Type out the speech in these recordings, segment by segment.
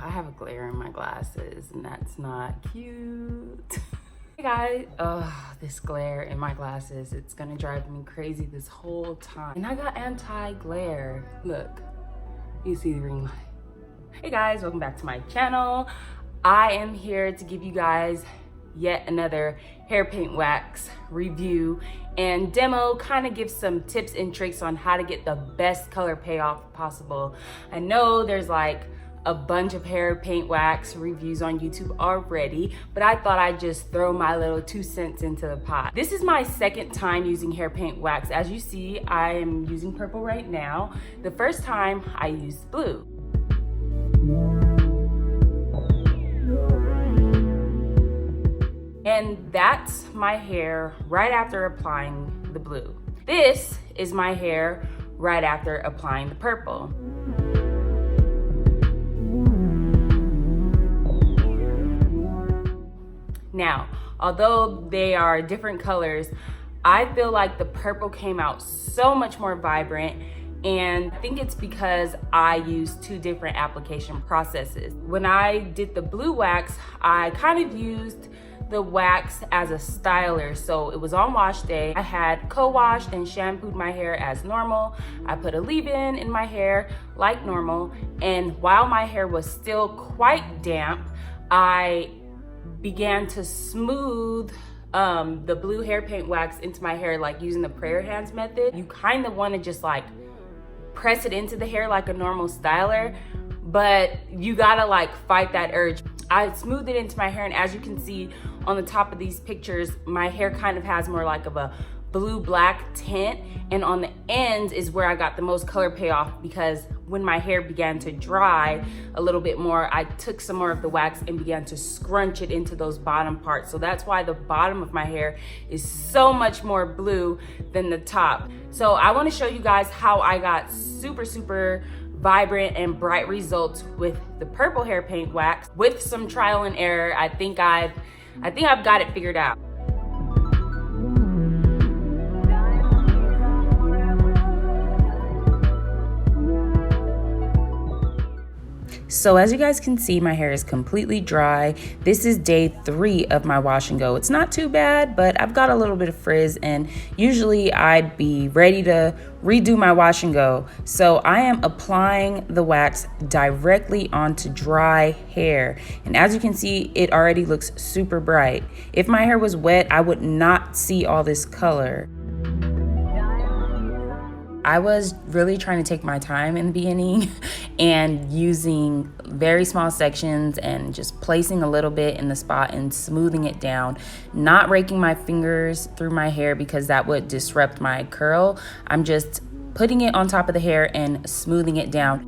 I have a glare in my glasses and that's not cute. Hey guys, this glare in my glasses, it's gonna drive me crazy this whole time. And I got anti-glare. Look, you see the ring light. Hey guys, welcome back to my channel. I am here to give you guys yet another hair paint wax review and demo, kind of give some tips and tricks on how to get the best color payoff possible. I know there's like a bunch of hair paint wax reviews on YouTube already, but I thought I'd just throw my little 2 cents into the pot. This is my second time using hair paint wax. As you see, I am using purple right now. The first time I used blue. And that's my hair right after applying the blue. This is my hair right after applying the purple. Now, although they are different colors, I feel like the purple came out so much more vibrant, and I think it's because I used 2 different application processes. When I did the blue wax, I kind of used the wax as a styler. So it was on wash day. I had co-washed and shampooed my hair as normal. I put a leave-in in my hair like normal. And while my hair was still quite damp, I began to smooth the blue hair paint wax into my hair, like using the prayer hands method. You kind of want to just like press it into the hair like a normal styler, but you gotta like fight that urge. I smoothed it into my hair, and as you can see on the top of these pictures, my hair kind of has more like of a blue-black tint, and on the ends is where I got the most color payoff, because when my hair began to dry a little bit more, I took some more of the wax and began to scrunch it into those bottom parts. So that's why the bottom of my hair is so much more blue than the top. So I want to show you guys how I got super vibrant and bright results with the purple hair paint wax. With some trial and error, I think I've got it figured out. So as you guys can see, my hair is completely dry. This is day 3 of my wash and go. It's not too bad, but I've got a little bit of frizz, and usually I'd be ready to redo my wash and go. So I am applying the wax directly onto dry hair. And as you can see, it already looks super bright. If my hair was wet, I would not see all this color. I was really trying to take my time in the beginning and using very small sections and just placing a little bit in the spot and smoothing it down, not raking my fingers through my hair because that would disrupt my curl. I'm just putting it on top of the hair and smoothing it down.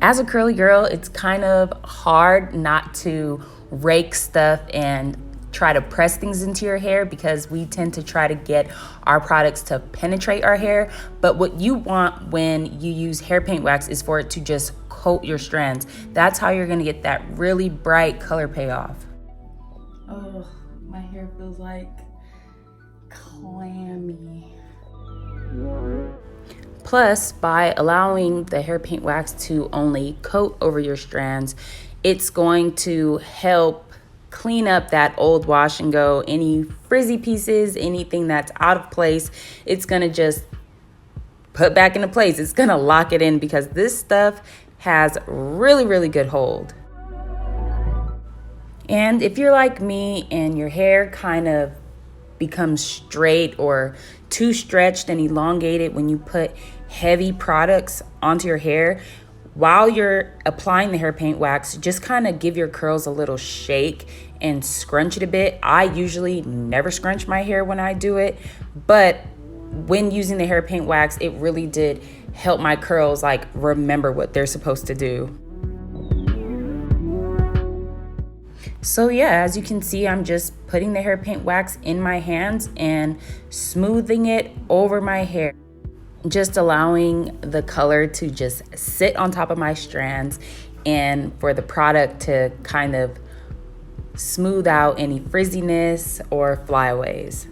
As a curly girl, it's kind of hard not to rake stuff and try to press things into your hair, because we tend to try to get our products to penetrate our hair. But what you want when you use hair paint wax is for it to just coat your strands. That's how you're gonna get that really bright color payoff. Oh, my hair feels like clammy. Plus, by allowing the hair paint wax to only coat over your strands, it's going to help clean up that old wash and go, any frizzy pieces, anything that's out of place. It's gonna just put back into place. It's gonna lock it in, because this stuff has really good hold. And if you're like me and your hair kind of becomes straight or too stretched and elongated when you put heavy products onto your hair, while you're applying the hair paint wax, just kind of give your curls a little shake and scrunch it a bit. I usually never scrunch my hair when I do it, but when using the hair paint wax, it really did help my curls like remember what they're supposed to do. So yeah, as you can see, I'm just putting the hair paint wax in my hands and smoothing it over my hair, just allowing the color to just sit on top of my strands and for the product to kind of smooth out any frizziness or flyaways.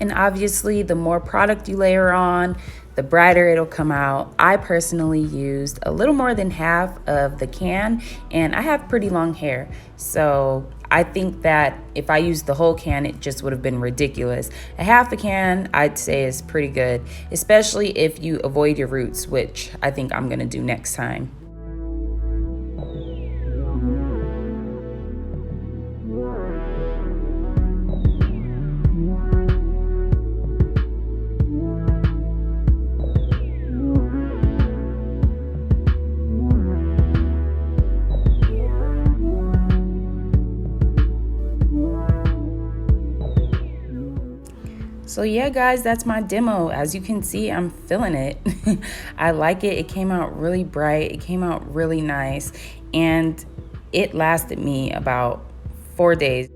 And obviously, the more product you layer on, the brighter it'll come out. I personally used a little more than half of the can, and I have pretty long hair. So I think that if I used the whole can, it just would have been ridiculous. A half a can, I'd say, is pretty good, especially if you avoid your roots, which I think I'm gonna do next time. So yeah, guys, that's my demo. As you can see, I'm feeling it. I like it. It came out really bright. It came out really nice. And it lasted me about 4 days.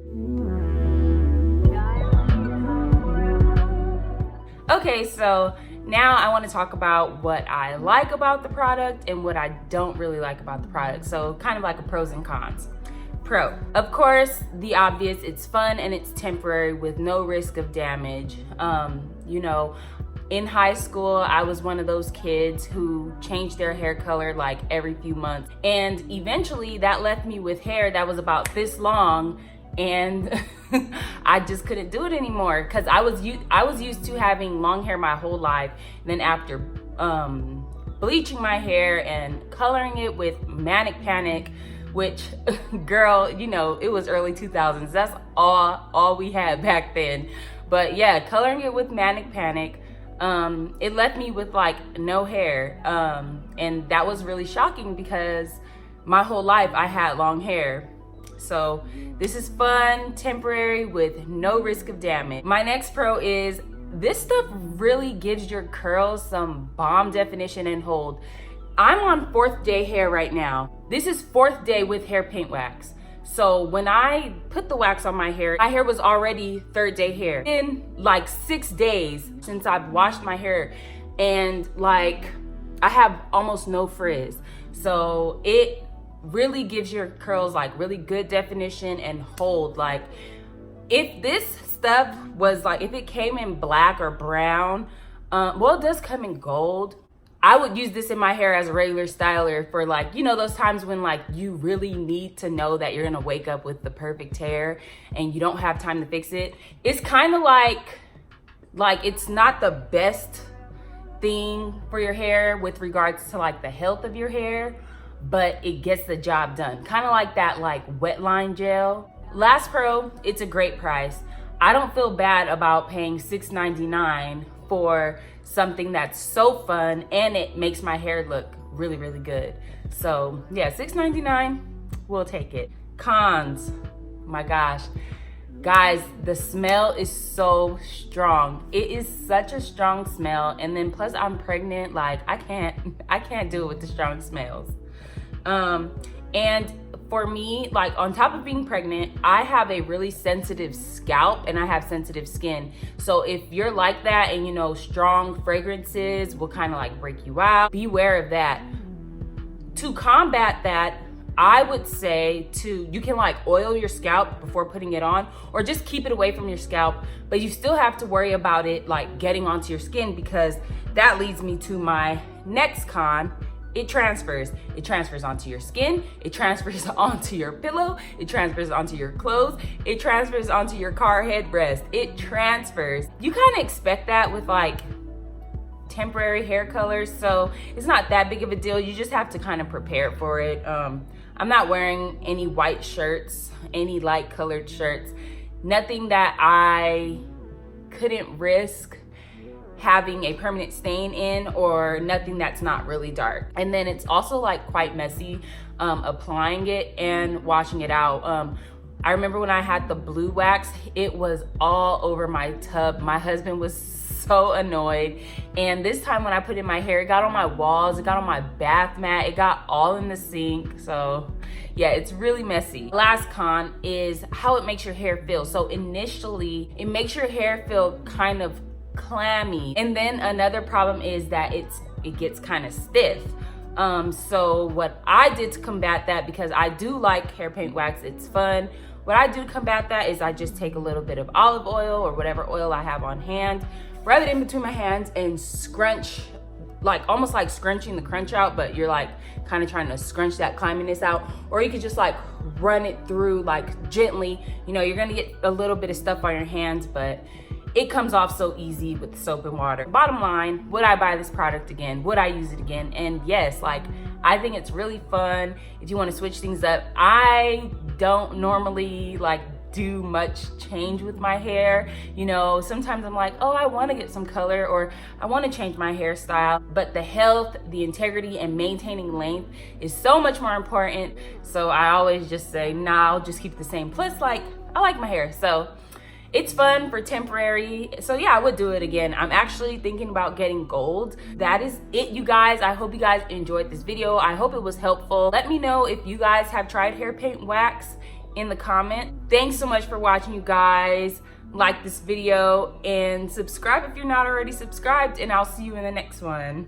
Okay, so now I want to talk about what I like about the product and what I don't really like about the product. So kind of like a pros and cons. Pro, of course, the obvious, it's fun and it's temporary with no risk of damage. You know, in high school, I was one of those kids who changed their hair color like every few months. And eventually that left me with hair that was about this long, and I just couldn't do it anymore because I was used to having long hair my whole life. And then after bleaching my hair and coloring it with Manic Panic, which, girl, you know, it was early 2000s. That's all we had back then. But yeah, coloring it with Manic Panic, it left me with like no hair. And that was really shocking because my whole life I had long hair. So this is fun, temporary, with no risk of damage. My next pro is this stuff really gives your curls some bomb definition and hold. I'm on 4th day hair right now. This is 4th day with hair paint wax. So when I put the wax on my hair was already 3rd day hair. In like 6 days since I've washed my hair, and like I have almost no frizz. So it really gives your curls like really good definition and hold. Like if this stuff was like, if it came in black or brown, well, it does come in gold. I would use this in my hair as a regular styler for like, you know, those times when like you really need to know that you're gonna wake up with the perfect hair and you don't have time to fix it. It's kind of like it's not the best thing for your hair with regards to like the health of your hair, but it gets the job done. Kind of like that like wet line gel. Last pro, it's a great price. I don't feel bad about paying $6.99 for something that's so fun and it makes my hair look really, really good. So yeah, $6.99, we'll take it. Cons, my gosh. Guys, the smell is so strong. It is such a strong smell. And then plus I'm pregnant, like I can't do it with the strong smells. And for me, like on top of being pregnant, I have a really sensitive scalp and I have sensitive skin. So if you're like that and you know, strong fragrances will kind of like break you out, beware of that. To combat that, I would say you can like oil your scalp before putting it on, or just keep it away from your scalp, but you still have to worry about it like getting onto your skin, because that leads me to my next con. It transfers onto your skin, it transfers onto your pillow, it transfers onto your clothes, it transfers onto your car headrest. It transfers. You kind of expect that with like temporary hair colors, so it's not that big of a deal. You just have to kind of prepare for it. I'm not wearing any white shirts, any light colored shirts, nothing that I couldn't risk having a permanent stain in, or nothing that's not really dark. And then it's also like quite messy applying it and washing it out. I remember when I had the blue wax, it was all over my tub. My husband was so annoyed. And this time when I put it in my hair, it got on my walls, it got on my bath mat, it got all in the sink. So yeah, it's really messy. Last con is how it makes your hair feel. So initially, it makes your hair feel kind of clammy, and then another problem is that it gets kind of stiff. So what I did to combat that, because I do like hair paint wax, it's fun what I do to combat that is I just take a little bit of olive oil or whatever oil I have on hand, rub it in between my hands and scrunch, like almost like scrunching the crunch out, but you're like kind of trying to scrunch that clamminess out. Or you could just like run it through like gently. You know, you're gonna get a little bit of stuff on your hands, but it comes off so easy with soap and water. Bottom line, would I buy this product again? Would I use it again? And yes, like I think it's really fun if you want to switch things up. I don't normally like do much change with my hair. You know, sometimes I'm like, oh, I want to get some color or I want to change my hairstyle, but the health, the integrity, and maintaining length is so much more important. So I always just say, nah, I'll just keep the same. Plus, like, I like my hair, so it's fun for temporary. So yeah, I would do it again. I'm actually thinking about getting gold. That is it, you guys. I hope you guys enjoyed this video. I hope it was helpful. Let me know if you guys have tried hair paint wax in the comment. Thanks so much for watching, you guys. Like this video and subscribe if you're not already subscribed, and I'll see you in the next one.